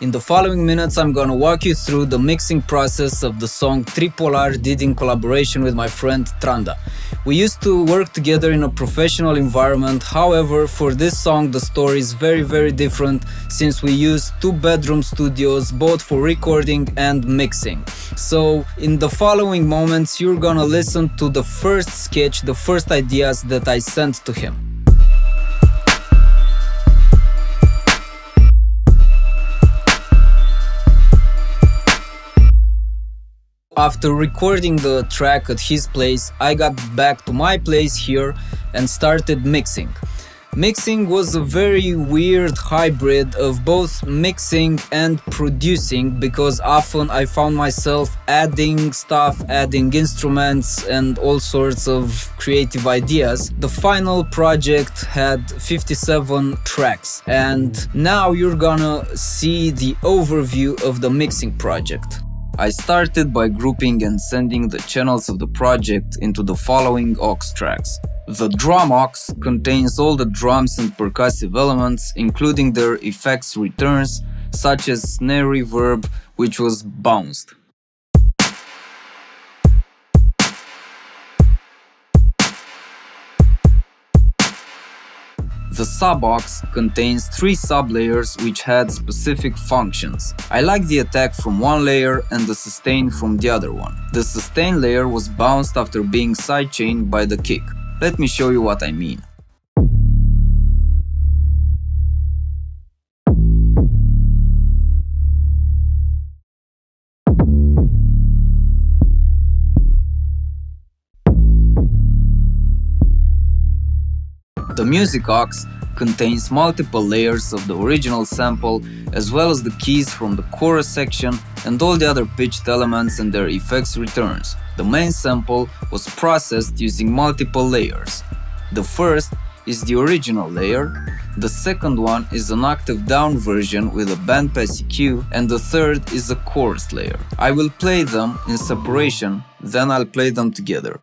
In the following minutes, I'm gonna walk you through the mixing process of the song Tripolar did in collaboration with my friend Tranda. We used to work together in a professional environment, however, for this song the story is very different since we used 2-bedroom studios both for recording and mixing. So in the following moments you're gonna listen to the first sketch, the first ideas that I sent to him. After recording the track at his place, I got back to my place here and started mixing. Mixing was a very weird hybrid of both mixing and producing, because often I found myself adding stuff, adding instruments and all sorts of creative ideas. The final project had 57 tracks, and now you're gonna see the overview of the mixing project. I started by grouping and sending the channels of the project into the following Aux tracks. The drum aux contains all the drums and percussive elements, including their effects returns, such as snare reverb, which was bounced. The sub-aux contains 3 sub-layers which had specific functions. I like the attack from one layer and the sustain from the other one. The sustain layer was bounced after being sidechained by the kick. Let me show you what I mean. The music aux contains multiple layers of the original sample, as well as the keys from the chorus section and all the other pitched elements and their effects returns. The main sample was processed using multiple layers. The first is the original layer, the second one is an octave down version with a bandpass EQ, and the third is a chorus layer. I will play them in separation, then I'll play them together.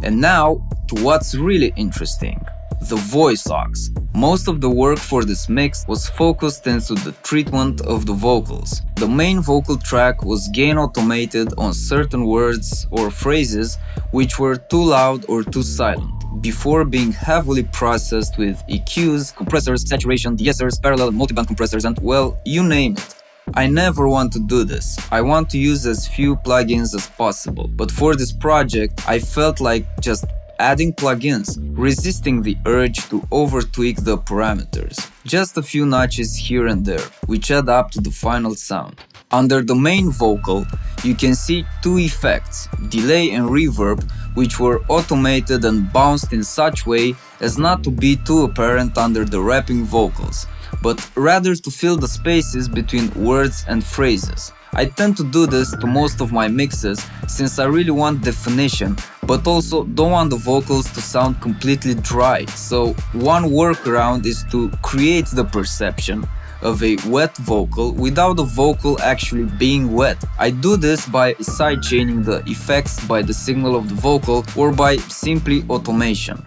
And now to what's really interesting, the voice aux. Most of the work for this mix was focused into the treatment of the vocals. The main vocal track was gain automated on certain words or phrases which were too loud or too silent, before being heavily processed with EQs, compressors, saturation, de-essers, parallel and multiband compressors, and well, you name it. I never want to do this. I want to use as few plugins as possible, but for this project I felt like just adding plugins, resisting the urge to over-tweak the parameters. Just a few notches here and there, which add up to the final sound. Under the main vocal, you can see 2 effects, delay and reverb, which were automated and bounced in such way as not to be too apparent under the rapping vocals, but rather to fill the spaces between words and phrases. I tend to do this to most of my mixes since I really want definition, but also don't want the vocals to sound completely dry, so one workaround is to create the perception of a wet vocal without the vocal actually being wet. I do this by sidechaining the effects by the signal of the vocal or by simply automation.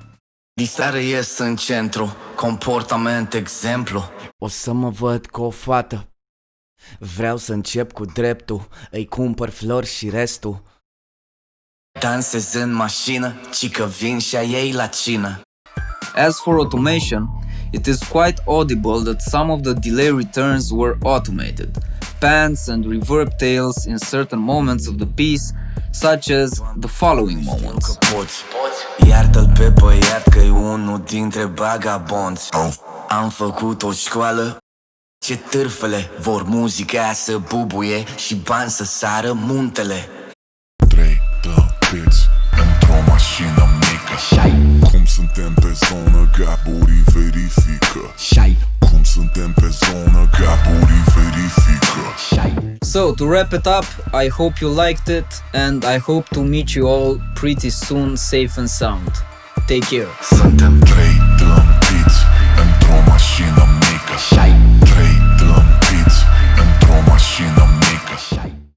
Diseară ies în centru, comportament exemplu. O să mă văd cu o fată. Vreau să încep cu dreptul, îi cumpăr flori și restul. Dansez în mașină, cică vin și a ei la cină. As for automation, it is quite audible that some of the delay returns were automated. Pans and reverb tails in certain moments of the piece, such as the following moments. Iartă-l pe băiat că-i unul dintre bagabonți. Am făcut o școală, ce târfele vor muzica să bubuie și bani să sară muntele. 3 tăpiți într-o mașină mică. Cum suntem pe zonă, gaburii verifică. Cum suntem pe zonă, gaburii verifică. So, to wrap it up, I hope you liked it and I hope to meet you all pretty soon, safe and sound. Take care. Suntem 3 tăpiți într-o mașină mică.